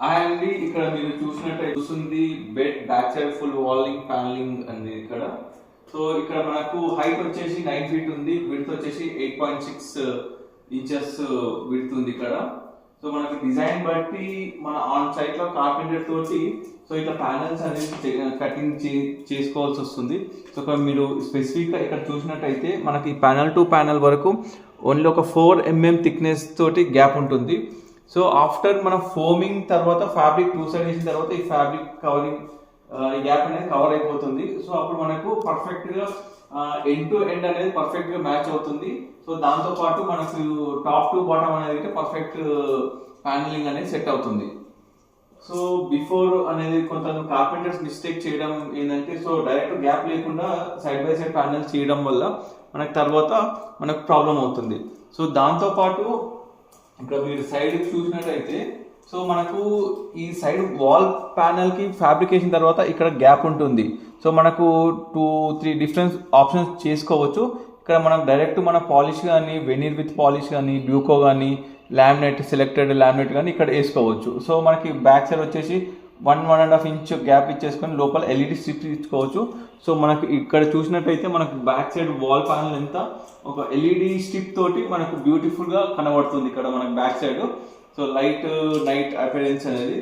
And ఇక్కడ మీరు చూసినట్టు చూస్తుంది bed back side full walling paneling అండి ఇక్కడ. సో ఇక్కడ మనకు హైట్ వచ్చేసి 9 feet ఉంది, విడ్త్ వచ్చేసి 8.6 inches విడ్త్ ఉంది ఇక్కడ. సో మనకి డిజైన్ బట్టి మన ఆన్ సైట్ లో కార్పెంటర్ తోటి సో ఇట్లా ప్యానల్స్ అనేది కటింగ్ చేసుకోవాల్సి వస్తుంది. సో ఇక్కడ మీరు స్పెసిఫిక్ గా ఇక్కడ చూసినట్టయితే మనకి ప్యానల్ టు ప్యానల్ వరకు ఓన్లీ ఒక 4 mm థిక్నెస్ తోటి గ్యాప్ ఉంటుంది. సో ఆఫ్టర్ మనం ఫోమింగ్ తర్వాత ఫ్యాబ్రిక్ 2 side వేసిన తర్వాత ఈ ఫ్యాబ్రిక్ కవరింగ్ ఈ గ్యాప్ అనేది కవర్ అయిపోతుంది. సో అప్పుడు మనకు పర్ఫెక్ట్ గా ఎండ్ టు ఎండ్ అనేది పర్ఫెక్ట్ గా మ్యాచ్ అవుతుంది. సో దాంతో పాటు మనకు టాప్ టు బాటమ్ అనేది పర్ఫెక్ట్ ప్యానలింగ్ అనేది సెట్ అవుతుంది. సో బిఫోర్ అనేది కొంత కార్పెంటర్స్ మిస్టేక్ చేయడం ఏంటంటే సో డైరెక్ట్ గ్యాప్ లేకుండా సైడ్ బై సైడ్ ప్యానల్స్ చేయడం వల్ల మనకు తర్వాత మనకు ప్రాబ్లం అవుతుంది. సో దాంతో పాటు ఇక్కడ మీరు సైడ్ చూసినట్టయితే సో మనకు ఈ సైడ్ వాల్ ప్యానల్ కి ఫ్యాబ్రికేషన్ తర్వాత ఇక్కడ గ్యాప్ ఉంటుంది. సో మనకు 2-3 డిఫరెంట్ ఆప్షన్స్ చేసుకోవచ్చు. ఇక్కడ మనం డైరెక్ట్ మన పాలిష్ కానీ వెనీర్ విత్ పాలిష్ కానీ బ్యూకో కానీ లామినేట్ సెలెక్టెడ్ లామినేట్ కానీ ఇక్కడ వేసుకోవచ్చు. సో మనకి బ్యాక్ సైడ్ వచ్చేసి 1-1.5 inch గ్యాప్ ఇచ్చేసుకొని లోపల ఎల్ఈడి స్ట్రిప్ ఇచ్చుకోవచ్చు. సో మనకి ఇక్కడ చూసినట్టయితే మనకు బ్యాక్ సైడ్ వాల్ ప్యానల్ ఎంత ఒక ఎల్ఈడి స్ట్రిప్ తోటి మనకు బ్యూటిఫుల్ గా కనబడుతుంది ఇక్కడ మనకు back side. So light night appearance అనేది